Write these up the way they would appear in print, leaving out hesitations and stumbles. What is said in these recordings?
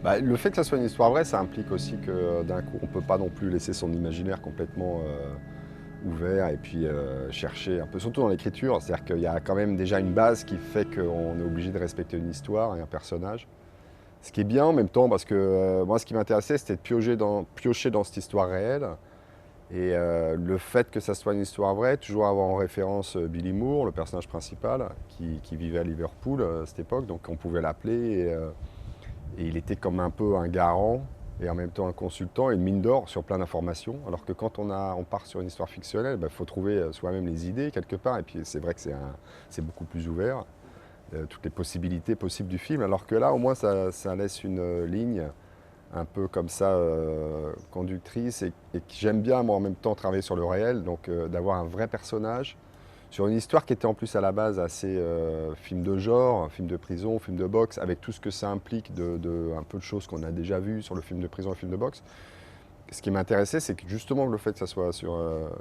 Le fait que ça soit une histoire vraie, ça implique aussi que d'un coup, on ne peut pas non plus laisser son imaginaire complètement ouvert et puis chercher un peu, surtout dans l'écriture. C'est-à-dire qu'il y a quand même déjà une base qui fait qu'on est obligé de respecter une histoire et un personnage. Ce qui est bien en même temps, parce que moi, ce qui m'intéressait, c'était de piocher dans cette histoire réelle. Et le fait que ça soit une histoire vraie, toujours avoir en référence Billy Moore, le personnage principal, qui vivait à Liverpool à cette époque, donc on pouvait l'appeler. Et il était comme un peu un garant et en même temps un consultant et une mine d'or sur plein d'informations. Alors que quand on part sur une histoire fictionnelle, il faut trouver soi-même les idées quelque part. Et puis c'est vrai que c'est beaucoup plus ouvert, toutes les possibilités possibles du film. Alors que là, au moins, ça laisse une ligne un peu comme ça conductrice et que j'aime bien, moi, en même temps, travailler sur le réel. Donc d'avoir un vrai personnage sur une histoire qui était en plus à la base assez film de genre, film de prison, film de boxe, avec tout ce que ça implique de un peu de choses qu'on a déjà vues sur le film de prison et le film de boxe. Ce qui m'intéressait, c'est que justement le fait que ça soit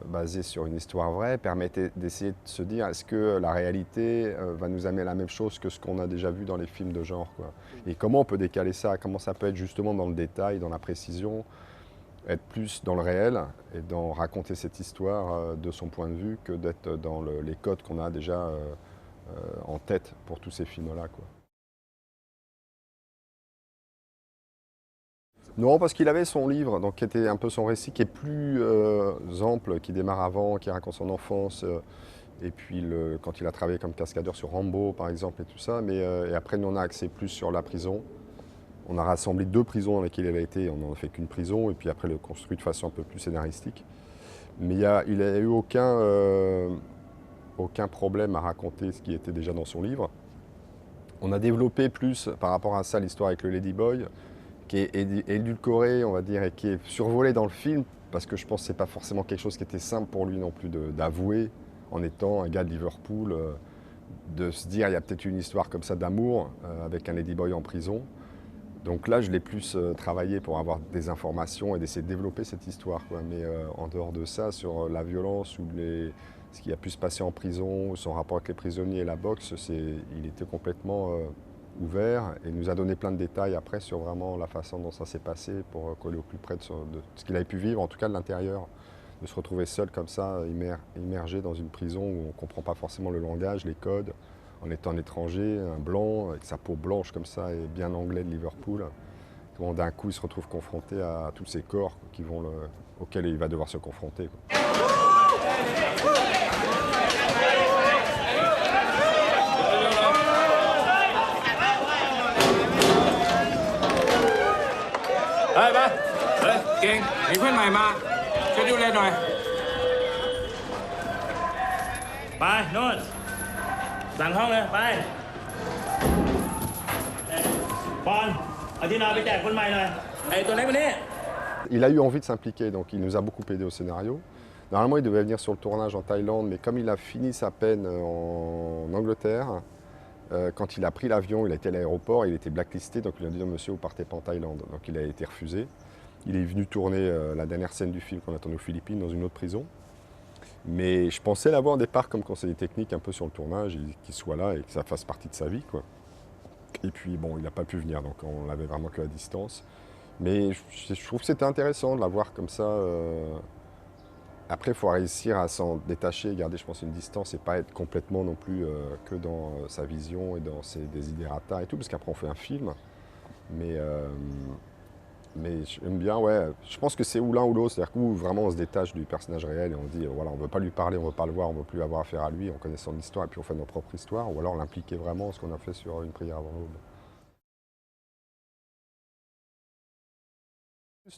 basé sur une histoire vraie permettait d'essayer de se dire est-ce que la réalité va nous amener à la même chose que ce qu'on a déjà vu dans les films de genre, quoi. Et comment on peut décaler ça, comment ça peut être justement dans le détail, dans la précision, être plus dans le réel et dans raconter cette histoire de son point de vue que d'être dans les codes qu'on a déjà en tête pour tous ces films-là, quoi. Non, parce qu'il avait son livre, donc qui était un peu son récit, qui est plus ample, qui démarre avant, qui raconte son enfance, et puis quand il a travaillé comme cascadeur sur Rambo, par exemple, et tout ça. Mais et après, nous, on a axé plus sur la prison. On a rassemblé 2 prisons dans lesquelles il a été, on n'en a fait qu'une prison, et puis après, le construit de façon un peu plus scénaristique. Mais il n'a eu aucun problème à raconter ce qui était déjà dans son livre. On a développé plus par rapport à ça l'histoire avec le Ladyboy, qui est édulcoré, on va dire, et qui est survolé dans le film, parce que je pense que ce n'est pas forcément quelque chose qui était simple pour lui non plus d'avouer, en étant un gars de Liverpool, de se dire il y a peut-être une histoire comme ça d'amour avec un Ladyboy en prison. Donc là, je l'ai plus travaillé pour avoir des informations et d'essayer de développer cette histoire, quoi. Mais en dehors de ça, sur la violence ou ce qui a pu se passer en prison, son rapport avec les prisonniers et la boxe, il était complètement ouvert et nous a donné plein de détails après sur vraiment la façon dont ça s'est passé pour coller au plus près de ce qu'il avait pu vivre, en tout cas de l'intérieur, de se retrouver seul comme ça, immergé dans une prison où on ne comprend pas forcément le langage, les codes, en étant un étranger, un blanc, avec sa peau blanche comme ça et bien anglais de Liverpool. Comment d'un coup il se retrouve confronté à tous ces corps auxquels il va devoir se confronter, quoi. Ê ba, ê, Kiên, มีเพื่อนใหม่มาช่วยดูแลหน่อยไปโน่นหลังห้องเลยไปบอลเอาที่นอนไปแจกคนใหม่หน่อยไอ้ตัวเล็กมานี่ Il a eu envie de s'impliquer, donc il nous a beaucoup aidé au scénario. Normalement, il devait venir sur le tournage en Thaïlande, mais comme il a fini sa peine en Angleterre, quand il a pris l'avion, il a été à l'aéroport, il était blacklisté, donc il a dit non, monsieur, vous partez pas en Thaïlande. Donc il a été refusé. Il est venu tourner la dernière scène du film qu'on a tourné aux Philippines, dans une autre prison. Mais je pensais l'avoir au départ comme conseiller technique un peu sur le tournage, qu'il soit là et que ça fasse partie de sa vie, quoi. Et puis bon, il n'a pas pu venir, donc on l'avait vraiment que à distance. Mais je trouve que c'était intéressant de l'avoir comme ça. Après, il faut réussir à s'en détacher, garder, je pense, une distance et pas être complètement non plus que dans sa vision et dans ses desiderata et tout, parce qu'après on fait un film. Mais, euh, mais j'aime bien, ouais. Je pense que c'est ou l'un ou l'autre, c'est-à-dire que vraiment on se détache du personnage réel et on dit, voilà, on ne veut pas lui parler, on ne veut pas le voir, on ne veut plus avoir affaire à lui, on connaît son histoire et puis on fait notre propre histoire, ou alors l'impliquer vraiment, ce qu'on a fait sur Une prière avant l'aube.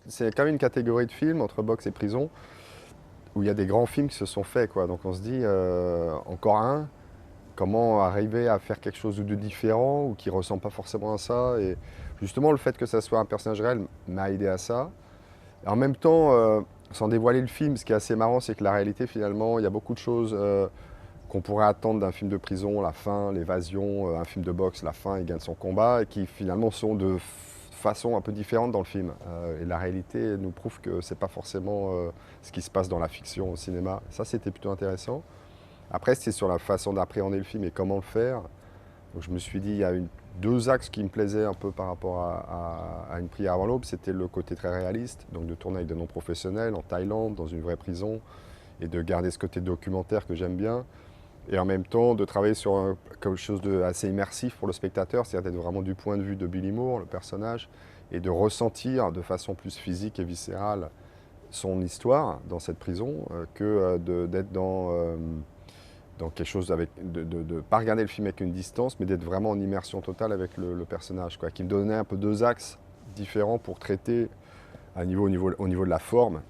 C'est quand même une catégorie de films entre boxe et prison où il y a des grands films qui se sont faits, quoi. Donc on se dit, encore un, comment arriver à faire quelque chose de différent ou qui ne ressemble pas forcément à ça. Et justement, le fait que ça soit un personnage réel m'a aidé à ça. Et en même temps, sans dévoiler le film, ce qui est assez marrant, c'est que la réalité, finalement, il y a beaucoup de choses qu'on pourrait attendre d'un film de prison, la fin, l'évasion, un film de boxe, la fin, il gagne son combat, et qui finalement sont de façon un peu différente dans le film. Et la réalité nous prouve que c'est pas forcément ce qui se passe dans la fiction au cinéma. Ça, c'était plutôt intéressant. Après, c'est sur la façon d'appréhender le film et comment le faire. Donc je me suis dit, il y a deux axes qui me plaisaient un peu par rapport à Une prière avant l'aube. C'était le côté très réaliste, donc de tourner avec des non-professionnels en Thaïlande, dans une vraie prison, et de garder ce côté documentaire que j'aime bien. Et en même temps, de travailler sur quelque chose d'assez immersif pour le spectateur, c'est-à-dire d'être vraiment du point de vue de Billy Moore, le personnage, et de ressentir de façon plus physique et viscérale son histoire dans cette prison, d'être dans quelque chose avec, de ne pas regarder le film avec une distance, mais d'être vraiment en immersion totale avec le personnage, quoi, qui me donnait un peu deux axes différents pour traiter au niveau de la forme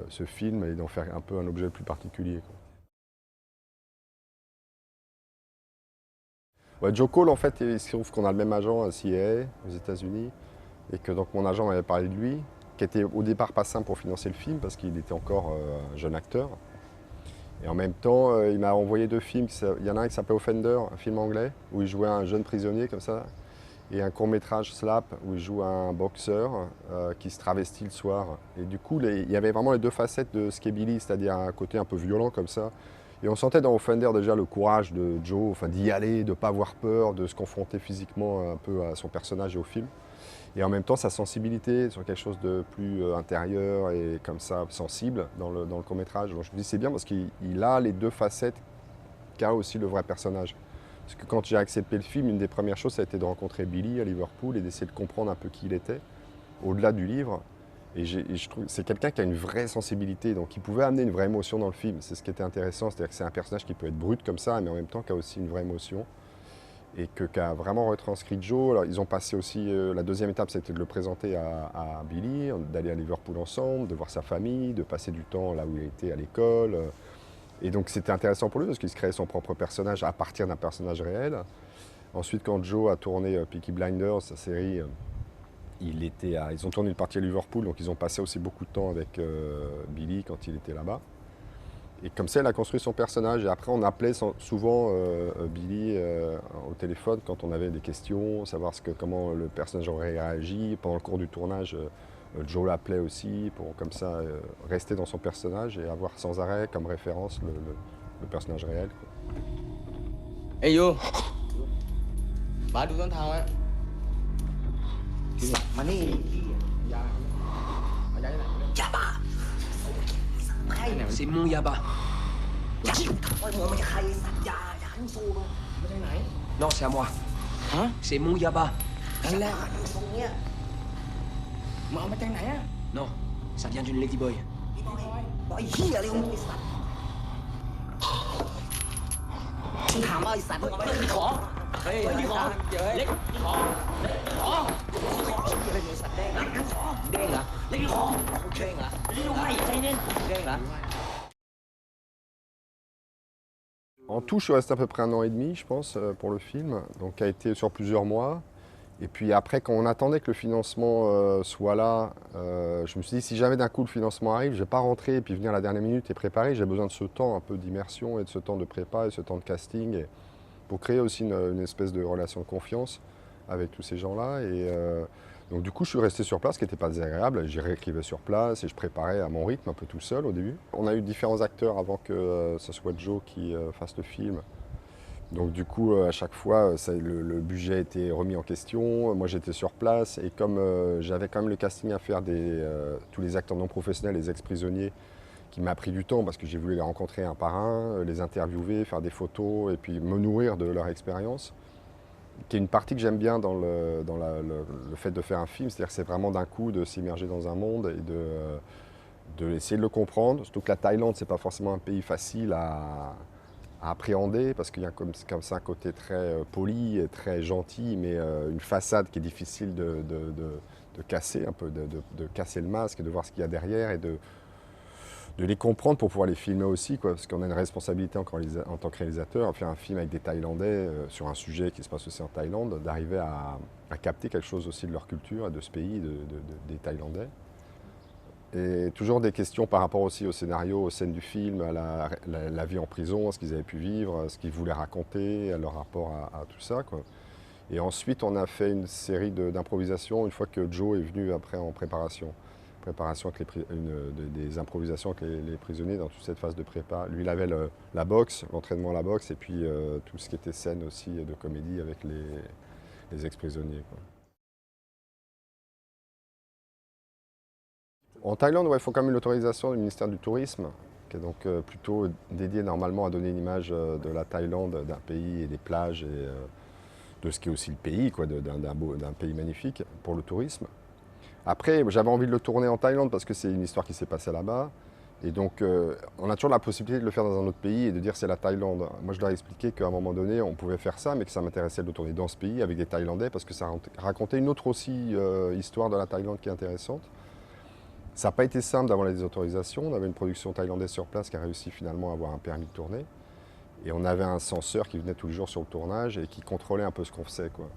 ce film et d'en faire un peu un objet plus particulier, quoi. Ouais, Joe Cole, en fait, il se trouve qu'on a le même agent à CIA aux États-Unis, et que donc mon agent m'avait parlé de lui, qui était au départ pas simple pour financer le film parce qu'il était encore un jeune acteur. Et en même temps, il m'a envoyé deux films. Il y en a un qui s'appelait Offender, un film anglais, où il jouait un jeune prisonnier comme ça, et un court-métrage Slap, où il joue un boxeur qui se travestit le soir. Et du coup, il y avait vraiment les deux facettes de ce qu'est Billy, c'est-à-dire un côté un peu violent comme ça. Et on sentait dans Offender déjà le courage de Joe, enfin, d'y aller, de ne pas avoir peur, de se confronter physiquement un peu à son personnage et au film. Et en même temps, sa sensibilité sur quelque chose de plus intérieur et comme ça, sensible dans le court-métrage. Donc je me dis c'est bien parce qu'il a les deux facettes qu'a aussi le vrai personnage. Parce que quand j'ai accepté le film, une des premières choses, ça a été de rencontrer Billy à Liverpool et d'essayer de comprendre un peu qui il était, au-delà du livre. Et je trouve c'est quelqu'un qui a une vraie sensibilité, donc qui pouvait amener une vraie émotion dans le film. C'est ce qui était intéressant, c'est-à-dire que c'est un personnage qui peut être brut comme ça, mais en même temps qui a aussi une vraie émotion. Et qu'a vraiment retranscrit Joe. Alors, ils ont passé aussi, la deuxième étape, c'était de le présenter à Billy, d'aller à Liverpool ensemble, de voir sa famille, de passer du temps là où il était à l'école. Et donc c'était intéressant pour lui parce qu'il se créait son propre personnage à partir d'un personnage réel. Ensuite, quand Joe a tourné Peaky Blinders, sa série, ils ont tourné une partie à Liverpool, donc ils ont passé aussi beaucoup de temps avec Billy quand il était là-bas. Et comme ça, elle a construit son personnage. Et après, on appelait souvent Billy au téléphone quand on avait des questions, savoir comment le personnage aurait réagi. Pendant le cours du tournage, Joe l'appelait aussi pour comme ça rester dans son personnage et avoir sans arrêt comme référence le personnage réel, quoi. Hey yo มาดูต้นทางไว้มานี่ยาเอายาที่ไหนยาบ้าใครเนี่ย C'est mon yaba. ยาที่ทำไว้มึงไม่ใช่ใครสัตว์ยาที่สูบมาจากไหน Non, c'est à moi. Hein? C'est mon yaba. นั่นแหละตรงเนี้ยมึงเอามาจากไหนอะ Non, ça vient d'une ladyboy. บอกไอ้เหี้ยอะไรของมึงไอ้สัตว์มึงถามว่าไอ้สัตว์มึงเอาไปที่ของเฮ้ยที่ของเล็กที่ของเล็กที่ของเล็กที่สัตว์เด้งนะเด้งเหรอเล็กที่ของเด้งเหรอเด้งเหรอใจเย็นเด้งเหรอ En tout, je suis resté à peu près 1 an et demi, je pense, pour le film, donc qui a été sur plusieurs mois. Et puis après, quand on attendait que le financement soit là, je me suis dit, si jamais d'un coup le financement arrive, je ne vais pas rentrer et puis venir à la dernière minute et préparer. J'ai besoin de ce temps un peu d'immersion et de ce temps de prépa et ce temps de casting pour créer aussi une espèce de relation de confiance avec tous ces gens-là. Et donc du coup, je suis resté sur place, ce qui n'était pas désagréable. J'y réécrivais sur place et je préparais à mon rythme, un peu tout seul au début. On a eu différents acteurs avant que ce soit Joe qui fasse le film. Donc du coup, à chaque fois, le budget était remis en question. Moi, j'étais sur place et comme j'avais quand même le casting à faire tous les acteurs non professionnels, les ex-prisonniers, qui m'a pris du temps parce que j'ai voulu les rencontrer un par un, les interviewer, faire des photos et puis me nourrir de leur expérience, qui est une partie que j'aime bien dans le fait de faire un film, c'est-à-dire que c'est vraiment d'un coup de s'immerger dans un monde et de essayer de le comprendre. Surtout que la Thaïlande, c'est pas forcément un pays facile à appréhender parce qu'il y a comme ça un côté très poli et très gentil, mais une façade qui est difficile de casser, un peu de casser le masque et de voir ce qu'il y a derrière et de les comprendre pour pouvoir les filmer aussi, quoi, parce qu'on a une responsabilité en tant que réalisateur à faire un film avec des Thaïlandais sur un sujet qui se passe aussi en Thaïlande, d'arriver à capter quelque chose aussi de leur culture et de ce pays, des Thaïlandais. Et toujours des questions par rapport aussi au scénario, aux scènes du film, à la vie en prison, à ce qu'ils avaient pu vivre, à ce qu'ils voulaient raconter, à leur rapport à tout ça, quoi. Et ensuite, on a fait une série d'improvisations une fois que Joe est venu après en préparation. préparation avec des improvisations avec les prisonniers dans toute cette phase de prépa. Lui, il avait la boxe, l'entraînement à la boxe, et puis tout ce qui était scène aussi de comédie avec les ex-prisonniers. En Thaïlande, il faut quand même l'autorisation du ministère du Tourisme, qui est donc plutôt dédié normalement à donner une image de la Thaïlande, d'un pays et des plages, et de ce qui est aussi le pays, d'un pays magnifique pour le tourisme. Après, j'avais envie de le tourner en Thaïlande parce que c'est une histoire qui s'est passée là-bas. Et donc, on a toujours la possibilité de le faire dans un autre pays et de dire c'est la Thaïlande. Moi, je leur ai expliqué qu'à un moment donné, on pouvait faire ça, mais que ça m'intéressait de le tourner dans ce pays avec des Thaïlandais parce que ça racontait une autre aussi histoire de la Thaïlande qui est intéressante. Ça n'a pas été simple d'avoir les autorisations. On avait une production thaïlandaise sur place qui a réussi finalement à avoir un permis de tourner. Et on avait un censeur qui venait tous les jours sur le tournage et qui contrôlait un peu ce qu'on faisait, quoi.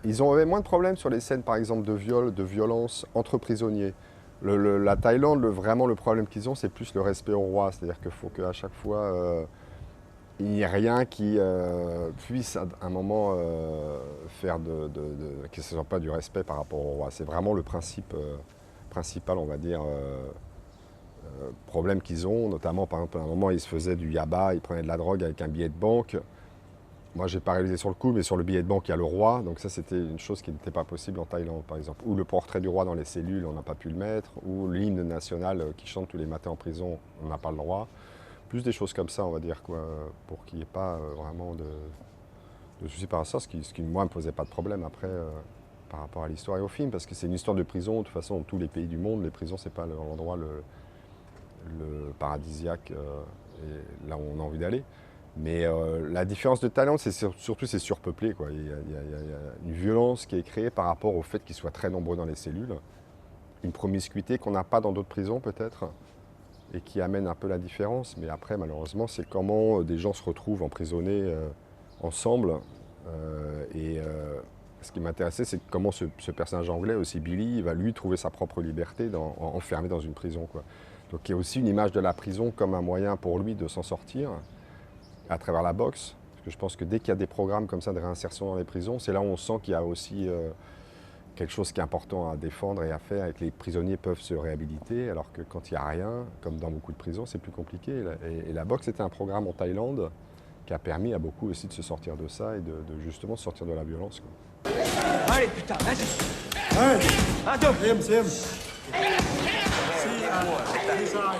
Ils avaient moins de problèmes sur les scènes, par exemple, de viol, de violence entre prisonniers. La Thaïlande, vraiment, le problème qu'ils ont, c'est plus le respect au roi. C'est-à-dire qu'il faut qu'à chaque fois, il n'y ait rien qui puisse, à un moment, faire que ce ne soit pas du respect par rapport au roi. C'est vraiment le principe principal, on va dire, problème qu'ils ont. Notamment, par exemple, à un moment, ils se faisaient du yaba, ils prenaient de la drogue avec un billet de banque. Moi, je n'ai pas réalisé sur le coup, mais sur le billet de banque, il y a le roi. Donc ça, c'était une chose qui n'était pas possible en Thaïlande, par exemple. Ou le portrait du roi dans les cellules, on n'a pas pu le mettre. Ou l'hymne national qui chante tous les matins en prison, on n'a pas le droit. Plus des choses comme ça, on va dire, quoi, pour qu'il n'y ait pas vraiment de soucis par ça, ce qui, moi, ne me posait pas de problème après par rapport à l'histoire et au film, parce que c'est une histoire de prison. De toute façon, dans tous les pays du monde, les prisons, ce n'est pas l'endroit le paradisiaque et là où on a envie d'aller. Mais la différence de Thaïlande, c'est surtout c'est surpeuplé, quoi. Il y a une violence qui est créée par rapport au fait qu'ils soient très nombreux dans les cellules. Une promiscuité qu'on n'a pas dans d'autres prisons peut-être, et qui amène un peu la différence. Mais après, malheureusement, c'est comment des gens se retrouvent emprisonnés ensemble. Ce qui m'intéressait, c'est comment ce personnage anglais, aussi Billy, va lui trouver sa propre liberté enfermé dans une prison, quoi. Donc il y a aussi une image de la prison comme un moyen pour lui de s'en sortir à travers la boxe. Parce que je pense que dès qu'il y a des programmes comme ça de réinsertion dans les prisons, c'est là où on sent qu'il y a aussi quelque chose qui est important à défendre et à faire et que les prisonniers peuvent se réhabiliter, alors que quand il n'y a rien, comme dans beaucoup de prisons, c'est plus compliqué. Et la boxe était un programme en Thaïlande qui a permis à beaucoup aussi de se sortir de ça et de justement sortir de la violence, quoi. Allez, putain, vas-y. Hey, Un, deux. Sim. See, design.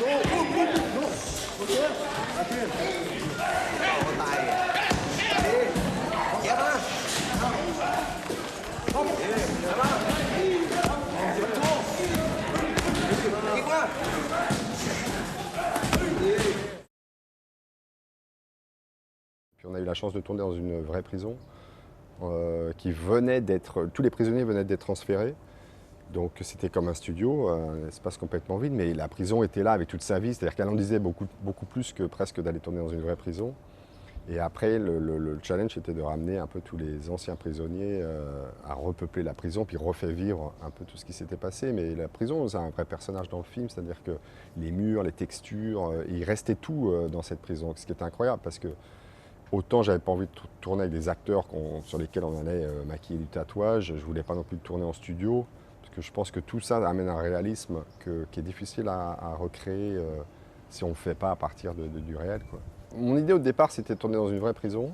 No. Okay. Puis on a eu la chance de tourner dans une vraie prison qui venait d'être... Tous les prisonniers venaient d'être transférés. Donc c'était comme un studio, un espace complètement vide, mais la prison était là avec toute sa vie. C'est-à-dire qu'elle en disait beaucoup plus que presque d'aller tourner dans une vraie prison. Et après, le challenge était de ramener un peu tous les anciens prisonniers à repeupler la prison, puis refaire vivre un peu tout ce qui s'était passé. Mais la prison, c'est un vrai personnage dans le film, c'est-à-dire que les murs, les textures, il restait tout dans cette prison, ce qui était incroyable parce que autant j'avais pas envie de tourner avec des acteurs sur lesquels on allait maquiller du tatouage, je voulais pas non plus tourner en studio, parce que je pense que tout ça amène un réalisme qui est difficile à recréer si on ne le fait pas à partir du réel, quoi. Mon idée au départ, c'était de tourner dans une vraie prison.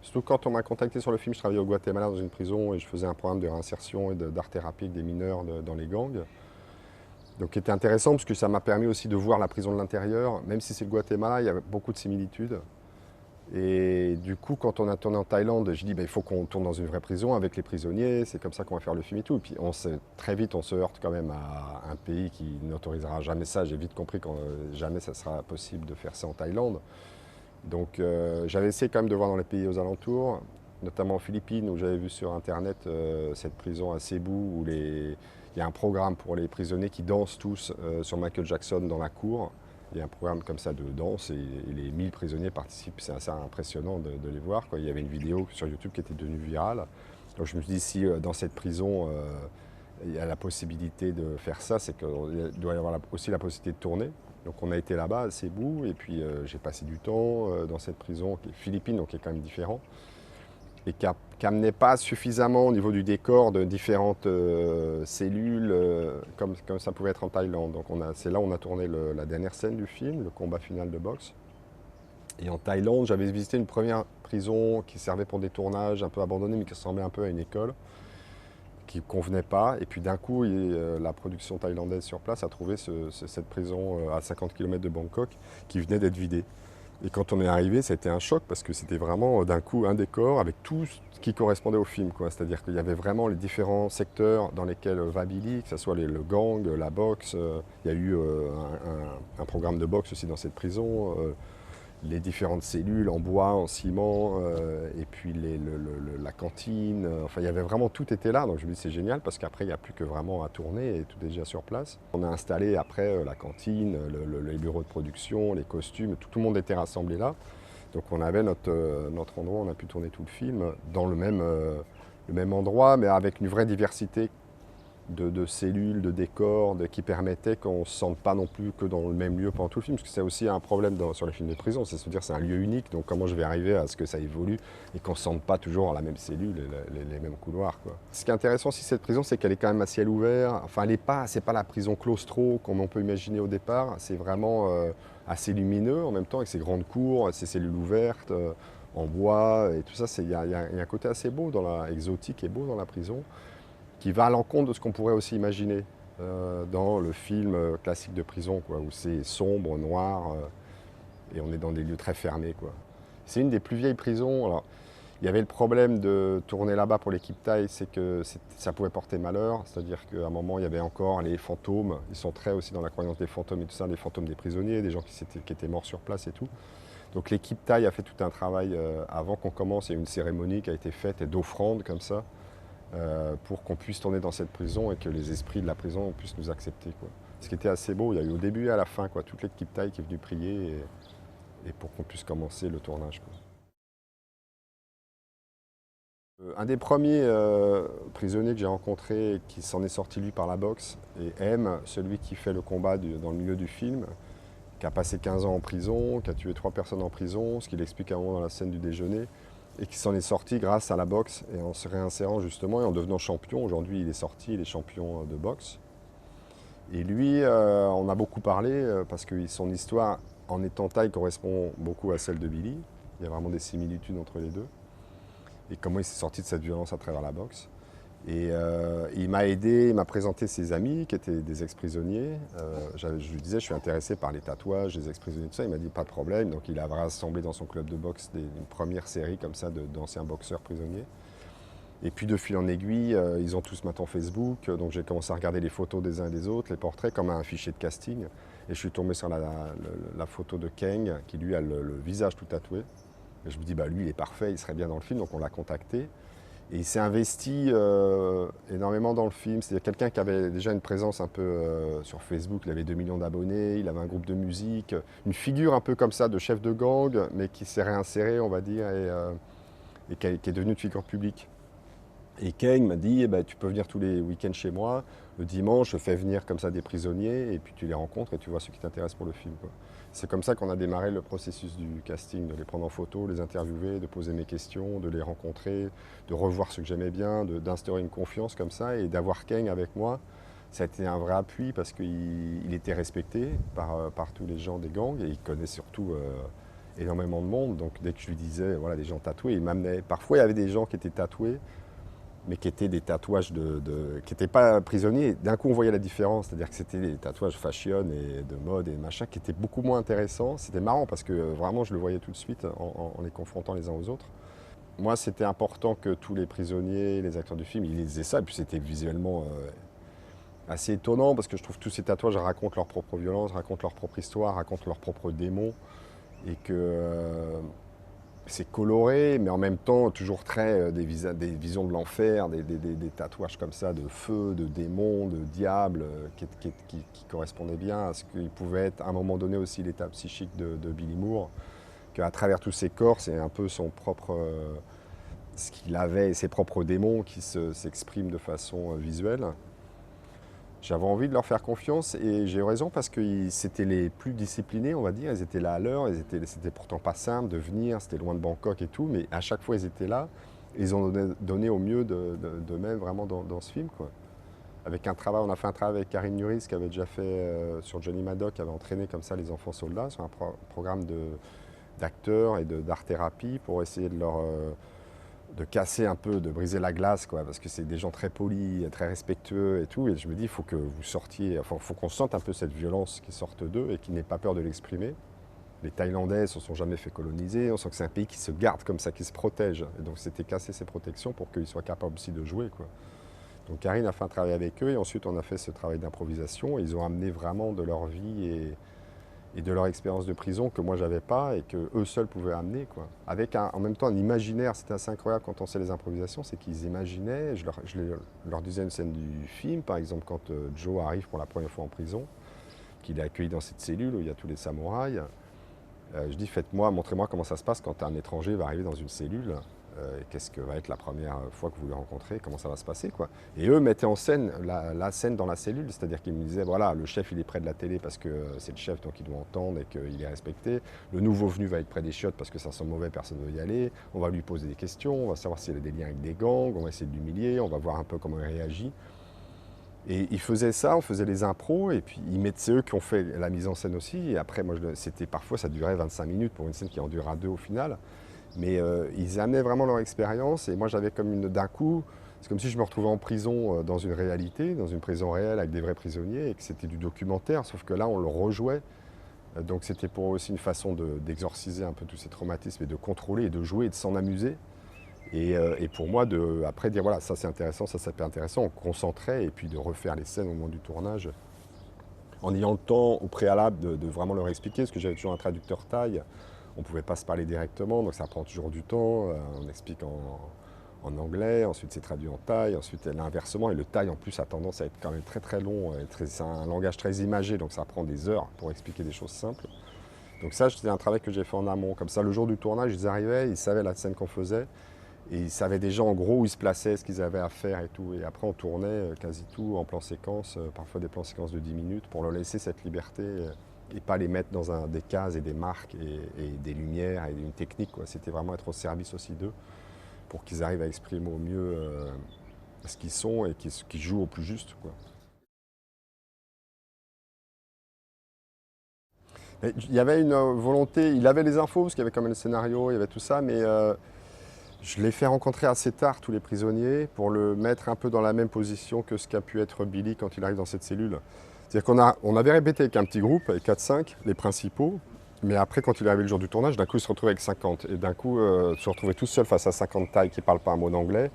Surtout quand on m'a contacté sur le film, je travaillais au Guatemala dans une prison et je faisais un programme de réinsertion et d'art-thérapie avec des mineurs dans les gangs. Donc qui était intéressant parce que ça m'a permis aussi de voir la prison de l'intérieur. Même si c'est le Guatemala, il y avait beaucoup de similitudes. Et du coup, quand on a tourné en Thaïlande, je dis il faut qu'on tourne dans une vraie prison avec les prisonniers, c'est comme ça qu'on va faire le film et tout. Et puis très vite, on se heurte quand même à un pays qui n'autorisera jamais ça. J'ai vite compris que jamais ça sera possible de faire ça en Thaïlande. Donc j'avais essayé quand même de voir dans les pays aux alentours, notamment aux Philippines, où j'avais vu sur internet cette prison à Cebu, où il y a un programme pour les prisonniers qui dansent tous sur Michael Jackson dans la cour. Il y a un programme comme ça de danse et les 1000 prisonniers participent, c'est assez impressionnant de les voir, quoi. Il y avait une vidéo sur YouTube qui était devenue virale. Donc je me suis dit, si dans cette prison il y a la possibilité de faire ça, c'est qu'il doit y avoir aussi la possibilité de tourner. Donc on a été là-bas à Cebu et puis j'ai passé du temps dans cette prison qui est philippine, donc qui est quand même différent. Et qui qui n'amenait pas suffisamment au niveau du décor de différentes cellules, comme ça pouvait être en Thaïlande. Donc c'est là où on a tourné la dernière scène du film, le combat final de boxe. Et en Thaïlande, j'avais visité une première prison qui servait pour des tournages un peu abandonnés, mais qui ressemblait un peu à une école, qui ne convenait pas. Et puis d'un coup, la production thaïlandaise sur place a trouvé cette prison à 50 km de Bangkok qui venait d'être vidée. Et quand on est arrivé, ça a été un choc parce que c'était vraiment d'un coup un décor avec tout ce qui correspondait au film, quoi. C'est-à-dire qu'il y avait vraiment les différents secteurs dans lesquels va Billy, que ce soit le gang, la boxe. Il y a eu un programme de boxe aussi dans cette prison. Les différentes cellules en bois, en ciment, et puis la cantine. Enfin, il y avait vraiment, tout était là. Donc je me dis c'est génial parce qu'après, il n'y a plus que vraiment à tourner et tout est déjà sur place. On a installé après la cantine, les bureaux de production, les costumes, tout le monde était rassemblé là. Donc on avait notre endroit, on a pu tourner tout le film dans le même endroit, mais avec une vraie diversité de cellules, de décors, qui permettaient qu'on ne se sente pas non plus que dans le même lieu pendant tout le film, parce que c'est aussi un problème sur les films de prison, c'est se dire c'est un lieu unique, donc comment je vais arriver à ce que ça évolue et qu'on ne se sente pas toujours dans la même cellule et les mêmes couloirs, quoi. Ce qui est intéressant aussi cette prison, c'est qu'elle est quand même à ciel ouvert, enfin c'est pas la prison claustro comme on peut imaginer au départ, c'est vraiment assez lumineux en même temps avec ses grandes cours, ses cellules ouvertes, en bois et tout ça, il y a un côté assez beau, exotique et beau dans la prison, qui va à l'encontre de ce qu'on pourrait aussi imaginer dans le film classique de prison, quoi, où c'est sombre, noir, et on est dans des lieux très fermés, quoi. C'est une des plus vieilles prisons. Alors, il y avait le problème de tourner là-bas pour l'équipe Thaï, c'est que ça pouvait porter malheur, c'est-à-dire qu'à un moment, il y avait encore les fantômes. Ils sont très aussi dans la croyance des fantômes et tout ça, les fantômes des prisonniers, des gens qui étaient morts sur place et tout. Donc l'équipe Thaï a fait tout un travail avant qu'on commence. Il y a eu une cérémonie qui a été faite et d'offrandes comme ça, pour qu'on puisse tourner dans cette prison et que les esprits de la prison puissent nous accepter, quoi. Ce qui était assez beau, il y a eu au début et à la fin, quoi, toute l'équipe Thaï qui est venue prier et pour qu'on puisse commencer le tournage, quoi. Un des premiers prisonniers que j'ai rencontré qui s'en est sorti lui par la boxe, et M, celui qui fait le combat dans le milieu du film, qui a passé 15 ans en prison, qui a tué 3 personnes en prison, ce qu'il explique à un moment dans la scène du déjeuner, et qui s'en est sorti grâce à la boxe et en se réinsérant justement et en devenant champion. Aujourd'hui, il est sorti, il est champion de boxe. Et lui, on a beaucoup parlé parce que son histoire en étant Thaï correspond beaucoup à celle de Billy. Il y a vraiment des similitudes entre les deux. Et comment il s'est sorti de cette violence à travers la boxe. Et il m'a aidé, il m'a présenté ses amis qui étaient des ex-prisonniers. Je lui disais, je suis intéressé par les tatouages, les ex-prisonniers, tout ça. Il m'a dit, pas de problème. Donc il a rassemblé dans son club de boxe une première série comme ça d'anciens boxeurs prisonniers. Et puis de fil en aiguille, ils ont tous maintenant Facebook. Donc j'ai commencé à regarder les photos des uns et des autres, les portraits, comme un fichier de casting. Et je suis tombé sur la photo de Kang, qui lui a le visage tout tatoué. Et je me dis, bah, lui, il est parfait, il serait bien dans le film. Donc on l'a contacté. Et il s'est investi énormément dans le film. C'est-à-dire quelqu'un qui avait déjà une présence un peu sur Facebook. Il avait 2 millions d'abonnés, il avait un groupe de musique. Une figure un peu comme ça de chef de gang, mais qui s'est réinséré, on va dire, et qui est devenu une figure publique. Et Kang m'a dit, eh ben, tu peux venir tous les week-ends chez moi. Le dimanche, je fais venir comme ça des prisonniers, et puis tu les rencontres et tu vois ceux qui t'intéressent pour le film, quoi. C'est comme ça qu'on a démarré le processus du casting, de les prendre en photo, les interviewer, de poser mes questions, de les rencontrer, de revoir ce que j'aimais bien, d'instaurer une confiance comme ça, et d'avoir Kang avec moi. Ça a été un vrai appui parce qu'il était respecté par tous les gens des gangs, et il connaît surtout énormément de monde. Donc dès que je lui disais, voilà, des gens tatoués, il m'amenait. Parfois, il y avait des gens qui étaient tatoués, mais qui étaient des tatouages qui n'étaient pas prisonniers. D'un coup, on voyait la différence, c'est-à-dire que c'était des tatouages fashion et de mode et machin, qui étaient beaucoup moins intéressants. C'était marrant parce que vraiment, je le voyais tout de suite en les confrontant les uns aux autres. Moi, c'était important que tous les prisonniers, les acteurs du film, ils lisaient ça, et puis c'était visuellement assez étonnant parce que je trouve que tous ces tatouages racontent leur propre violence, racontent leur propre histoire, racontent leurs propres démons, et que c'est coloré, mais en même temps toujours très des visions de l'enfer, des tatouages comme ça de feu, de démons, de diables, qui correspondaient bien à ce qu'il pouvait être à un moment donné aussi l'état psychique de Billy Moore, qu'à travers tous ses corps, c'est un peu son propre, ce qu'il avait, ses propres démons qui s'expriment de façon visuelle. J'avais envie de leur faire confiance, et j'ai eu raison parce que c'était les plus disciplinés, on va dire. Ils étaient là à l'heure, c'était pourtant pas simple de venir, c'était loin de Bangkok et tout, mais à chaque fois ils étaient là. Ils ont donné au mieux d'eux-mêmes vraiment dans ce film, quoi. Avec un travail, on a fait un travail avec Karine Nuris qui avait déjà fait sur Johnny Maddock, qui avait entraîné comme ça les enfants soldats sur un programme d'acteurs et d'art-thérapie pour essayer de casser un peu, de briser la glace, quoi, parce que c'est des gens très polis, très respectueux et tout. Et je me dis, il faut que vous sortiez, enfin, faut qu'on sente un peu cette violence qui sorte d'eux et qu'ils n'aient pas peur de l'exprimer. Les Thaïlandais ne se sont jamais fait coloniser, on sent que c'est un pays qui se garde comme ça, qui se protège. Et donc c'était casser ces protections pour qu'ils soient capables aussi de jouer, quoi. Donc Karine a fait un travail avec eux et ensuite on a fait ce travail d'improvisation. Ils ont amené vraiment de leur vie et de leur expérience de prison que moi j'avais pas et qu'eux seuls pouvaient amener, quoi. Avec en même temps un imaginaire, c'était assez incroyable quand on sait les improvisations, c'est qu'ils imaginaient, je leur disais une scène du film, par exemple quand Joe arrive pour la première fois en prison, qu'il est accueilli dans cette cellule où il y a tous les samouraïs. Je dis, montrez-moi comment ça se passe quand un étranger va arriver dans une cellule. Qu'est-ce que va être la première fois que vous le rencontrez, comment ça va se passer, quoi. Et eux mettaient en scène la scène dans la cellule, c'est-à-dire qu'ils me disaient, voilà, le chef il est près de la télé parce que c'est le chef donc il doit entendre et qu'il est respecté. Le nouveau venu va être près des chiottes parce que ça sent mauvais, personne ne veut y aller. On va lui poser des questions, on va savoir s'il y a des liens avec des gangs, on va essayer de l'humilier, on va voir un peu comment il réagit. Et ils faisaient ça, on faisait les impros, et puis c'est eux qui ont fait la mise en scène aussi. Et après, moi, parfois, ça durait 25 minutes pour une scène qui en durera 2 au final. Mais ils amenaient vraiment leur expérience, et moi, j'avais comme d'un coup, c'est comme si je me retrouvais en prison dans une réalité, dans une prison réelle avec des vrais prisonniers, et que c'était du documentaire, sauf que là, on le rejouait. Donc c'était pour eux aussi une façon d'exorciser un peu tous ces traumatismes, et de contrôler, et de jouer, et de s'en amuser. Et pour moi, après dire voilà, ça c'est intéressant, ça c'est pas intéressant, on concentrait et puis de refaire les scènes au moment du tournage en ayant le temps au préalable de vraiment leur expliquer, parce que j'avais toujours un traducteur thaï, on ne pouvait pas se parler directement, donc ça prend toujours du temps, on explique en anglais, ensuite c'est traduit en thaï, ensuite l'inversement, et le thaï en plus a tendance à être quand même très très long, c'est un langage très imagé, donc ça prend des heures pour expliquer des choses simples. Donc ça, c'était un travail que j'ai fait en amont, comme ça le jour du tournage, ils arrivaient, ils savaient la scène qu'on faisait, et ils savaient déjà en gros où ils se plaçaient, ce qu'ils avaient à faire et tout. Et après on tournait quasi tout en plan séquence, parfois des plans séquences de 10 minutes, pour leur laisser cette liberté et pas les mettre dans des cases et des marques et des lumières et une technique, quoi. C'était vraiment être au service aussi d'eux, pour qu'ils arrivent à exprimer au mieux ce qu'ils sont et qu'ils jouent au plus juste, quoi. Il y avait une volonté, il avait les infos, parce qu'il y avait quand même le scénario, il y avait tout ça, mais je l'ai fait rencontrer assez tard, tous les prisonniers, pour le mettre un peu dans la même position que ce qu'a pu être Billy quand il arrive dans cette cellule. C'est-à-dire qu'on avait répété avec un petit groupe, avec 4-5, les principaux, mais après, quand il est arrivé le jour du tournage, d'un coup, il se retrouvait avec 50. Et d'un coup, se retrouver tout seul face à 50 Thaïs qui ne parlent pas un mot d'anglais,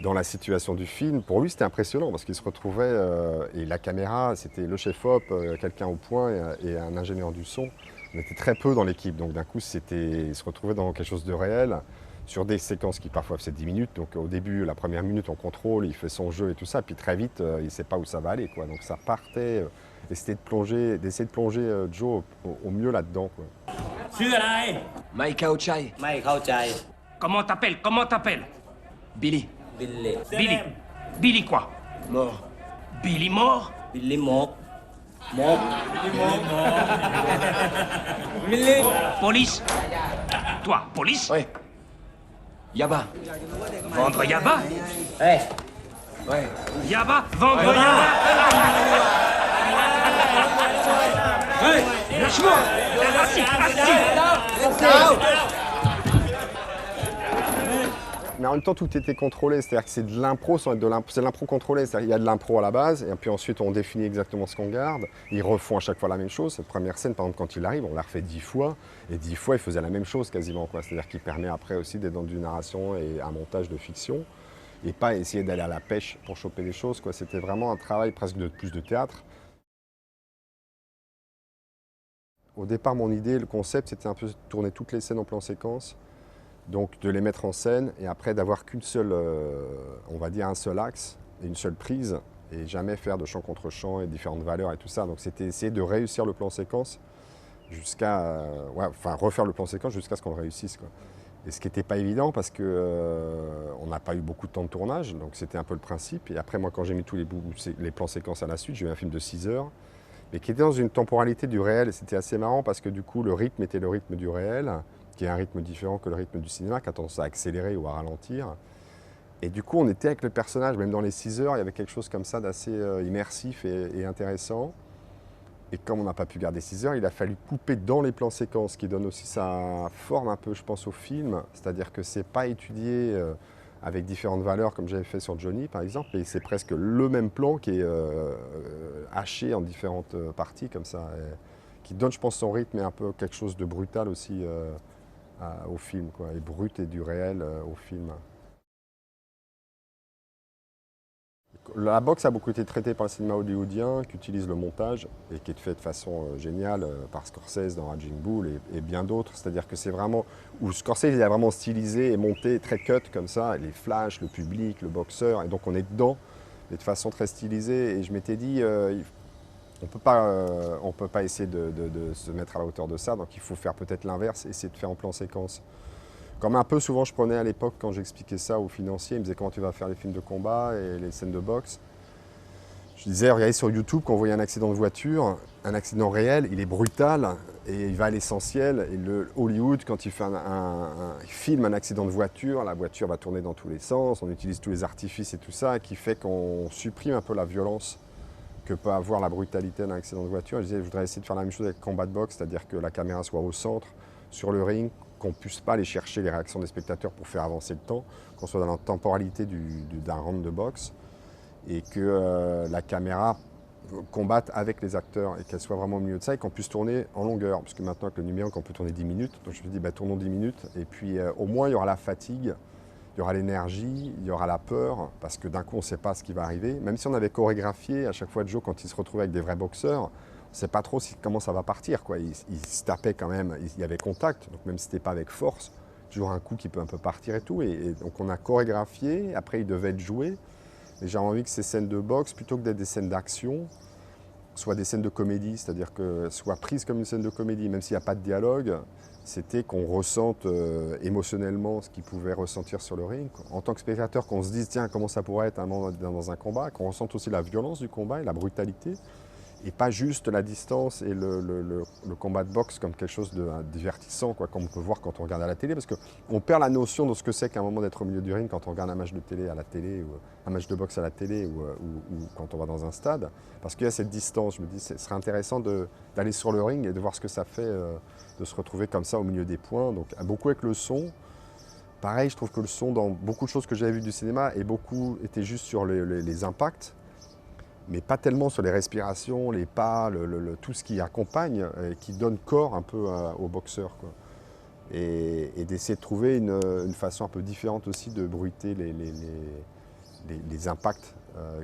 dans la situation du film, pour lui, c'était impressionnant, parce qu'il se retrouvait, et la caméra, c'était le chef-op, quelqu'un au point et un ingénieur du son. On était très peu dans l'équipe, donc d'un coup, il se retrouvait dans quelque chose de réel, sur des séquences qui parfois faisaient 10 minutes. Donc au début, la première minute, on contrôle, il fait son jeu et tout ça. Puis très vite, il ne sait pas où ça va aller, quoi. Donc ça partait. Et c'était d'essayer de plonger Joe au mieux là-dedans, quoi. ชื่ออะไร ไม่เข้าใจ ไม่เข้าใจ Comment t'appelles? Comment t'appelles? Billy บิลเล่ Billy. Billy quoi? mort Billy mort? บิลลี่มกมกบิลลี่ Police? Toi, police? ouais Yaba Vendre Yaba? เฮ้ย ouais Yaba? Vendre Yaba? Hey! Lâche-moi! Assis! Mais en même temps, tout était contrôlé, c'est-à-dire que c'est de l'impro sans être c'est de l'impro contrôlé, c'est-à-dire qu'il y a de l'impro à la base, et puis ensuite on définit exactement ce qu'on garde. Ils refont à chaque fois la même chose. Cette première scène, par exemple, quand il arrive, on la refait 10 fois, et 10 fois, il faisait la même chose quasiment, quoi. C'est-à-dire qu'il permet après aussi d'être dans du narration et un montage de fiction, et pas essayer d'aller à la pêche pour choper les choses, quoi. C'était vraiment un travail presque de plus de théâtre. Au départ, mon idée, le concept, c'était un peu de tourner toutes les scènes en plan séquence, donc de les mettre en scène et après d'avoir qu'une seule, on va dire un seul axe et une seule prise et jamais faire de chant contre chant et différentes valeurs et tout ça. Donc c'était essayer de réussir le plan séquence jusqu'à, refaire le plan séquence jusqu'à ce qu'on le réussisse, quoi. Et ce qui n'était pas évident parce qu'on n'a pas eu beaucoup de temps de tournage, donc c'était un peu le principe. Et après, moi, quand j'ai mis tous les plans séquences à la suite, j'ai eu un film de 6 heures, mais qui était dans une temporalité du réel. Et c'était assez marrant parce que du coup, le rythme était le rythme du réel, qui est un rythme différent que le rythme du cinéma, qui a tendance à accélérer ou à ralentir. Et du coup, on était avec le personnage, même dans les 6 heures, il y avait quelque chose comme ça d'assez immersif et intéressant. Et comme on n'a pas pu garder 6 heures, il a fallu couper dans les plans séquences, qui donne aussi sa forme un peu, je pense, au film. C'est-à-dire que c'est pas étudié avec différentes valeurs, comme j'avais fait sur Johnny, par exemple, et c'est presque le même plan qui est haché en différentes parties, comme ça, et qui donne, je pense, son rythme et un peu quelque chose de brutal aussi au film, quoi, et brut et du réel au film. La boxe a beaucoup été traitée par le cinéma hollywoodien, qui utilise le montage et qui est fait de façon géniale par Scorsese dans Raging Bull et bien d'autres. C'est-à-dire que c'est vraiment où Scorsese il a vraiment stylisé et monté très cut comme ça, les flashs, le public, le boxeur, et donc on est dedans, mais de façon très stylisée. Et je m'étais dit, on peut pas essayer de se mettre à la hauteur de ça, donc il faut faire peut-être l'inverse, essayer de faire en plan séquence. Comme un peu souvent je prenais à l'époque quand j'expliquais ça aux financiers, ils me disaient comment tu vas faire les films de combat et les scènes de boxe. Je disais, regardez sur YouTube, quand on voyait un accident de voiture, un accident réel, il est brutal et il va à l'essentiel. Et le Hollywood, quand il fait il filme un accident de voiture, la voiture va tourner dans tous les sens, on utilise tous les artifices et tout ça, qui fait qu'on supprime un peu la violence que peut avoir la brutalité d'un accident de voiture. Je disais, je voudrais essayer de faire la même chose avec le combat de boxe, c'est-à-dire que la caméra soit au centre, sur le ring, qu'on ne puisse pas aller chercher les réactions des spectateurs pour faire avancer le temps, qu'on soit dans la temporalité d'un round de boxe, et que la caméra combatte avec les acteurs et qu'elle soit vraiment au milieu de ça et qu'on puisse tourner en longueur. Parce que maintenant, avec le numérique, on peut tourner 10 minutes. Donc je me suis dit, bah, tournons 10 minutes. Et puis au moins, il y aura la fatigue, il y aura l'énergie, il y aura la peur, parce que d'un coup, on ne sait pas ce qui va arriver. Même si on avait chorégraphié à chaque fois Joe, quand il se retrouvait avec des vrais boxeurs, on ne sait pas trop comment ça va partir, quoi. Il se tapait quand même, il y avait contact, donc même si ce n'était pas avec force, toujours un coup qui peut un peu partir et tout. Et donc on a chorégraphié, après il devait être joué. Et j'ai envie que ces scènes de boxe, plutôt que d'être des scènes d'action, soient des scènes de comédie, c'est-à-dire que soient prises comme une scène de comédie, même s'il n'y a pas de dialogue, c'était qu'on ressente émotionnellement ce qu'il pouvait ressentir sur le ring. En tant que spectateur, qu'on se dise, tiens, comment ça pourrait être dans un combat, qu'on ressente aussi la violence du combat et la brutalité, et pas juste la distance et le combat de boxe comme quelque chose de divertissant, quoi, comme on peut voir quand on regarde à la télé, parce qu'on perd la notion de ce que c'est qu'à un moment d'être au milieu du ring quand on regarde un match de télé à la télé, ou un match de boxe à la télé, ou quand on va dans un stade, parce qu'il y a cette distance. Je me dis, ce serait intéressant d'aller sur le ring et de voir ce que ça fait de se retrouver comme ça au milieu des points, donc beaucoup avec le son. Pareil, je trouve que le son, dans beaucoup de choses que j'avais vues du cinéma, et beaucoup était juste sur les impacts, mais pas tellement sur les respirations, les pas, tout ce qui accompagne et qui donne corps un peu aux boxeurs, quoi. Et d'essayer de trouver une façon un peu différente aussi de bruiter les impacts,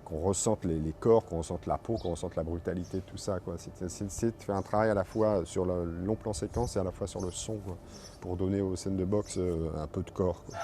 qu'on ressente les corps, qu'on ressente la peau, qu'on ressente la brutalité, tout ça, quoi. C'est de faire un travail à la fois sur le long plan séquence et à la fois sur le son, quoi, pour donner aux scènes de boxe un peu de corps, quoi.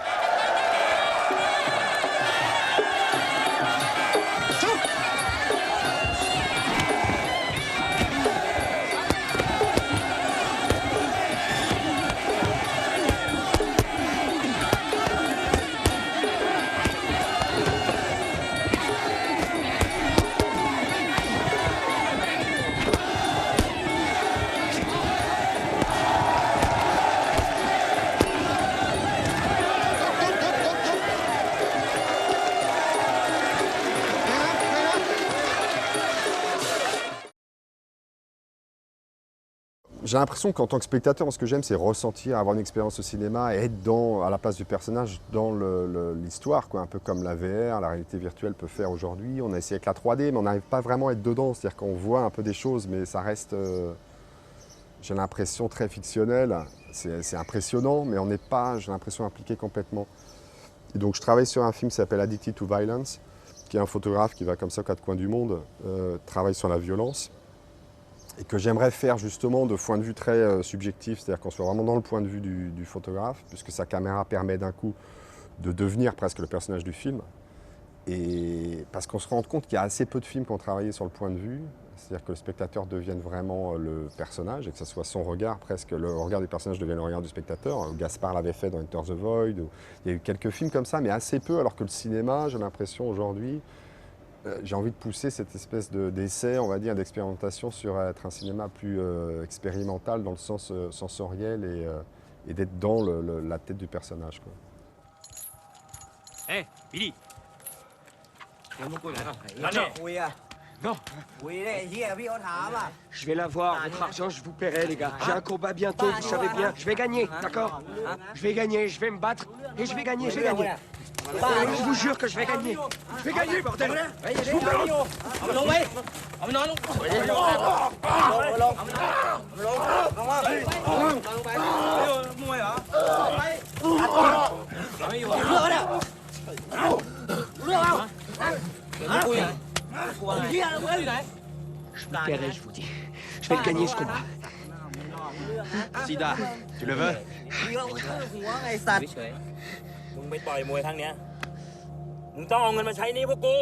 J'ai l'impression qu'en tant que spectateur, ce que j'aime, c'est ressentir, avoir une expérience au cinéma et être à la place du personnage dans l'histoire, quoi. Un peu comme la VR, la réalité virtuelle peut faire aujourd'hui. On a essayé avec la 3D, mais on n'arrive pas vraiment à être dedans. C'est-à-dire qu'on voit un peu des choses, mais ça reste, j'ai l'impression, très fictionnel. C'est impressionnant, mais on n'est pas, j'ai l'impression, impliqué complètement. Et donc je travaille sur un film qui s'appelle Addicted to Violence, qui est un photographe qui va comme ça aux quatre coins du monde, travaille sur la violence. Et que j'aimerais faire justement de point de vue très subjectif, c'est-à-dire qu'on soit vraiment dans le point de vue du photographe, puisque sa caméra permet d'un coup de devenir presque le personnage du film. Et parce qu'on se rend compte qu'il y a assez peu de films qui ont travaillé sur le point de vue, c'est-à-dire que le spectateur devienne vraiment le personnage, et que ce soit son regard, presque le regard du personnage devienne le regard du spectateur. Gaspard l'avait fait dans Enter the Void, il y a eu quelques films comme ça, mais assez peu, alors que le cinéma, j'ai l'impression aujourd'hui, j'ai envie de pousser cette espèce d'essai, on va dire, d'expérimentation sur être un cinéma plus expérimental dans le sens sensoriel et d'être dans la tête du personnage, quoi. Hé, Billy. Non. Je vais l'avoir, votre argent, je vous paierai, les gars. J'ai un combat bientôt, vous savez bien. Je vais gagner, d'accord? Je vais gagner, je vais me battre, et je vais gagner, je vais gagner. Je vous jure que je vais gagner. Je vais gagner, bordel. Je vous parle. เอามันลงไว้เอามันนอนลงเอามันลงมวยเหรอไม่อยู่เรื่องเนี่ยเรื่องเอาคุยกลัวอะไรเรื่องอยู่ไหน Je vous paierai, je vous dis. Je vais le gagner, ce combat. Sida, tu le veux? ไอ้สัตว์ มึงไปต่อยมวยครั้งเนี้ยมึงต้องเอาเงินมาใช้หนี้พวกกู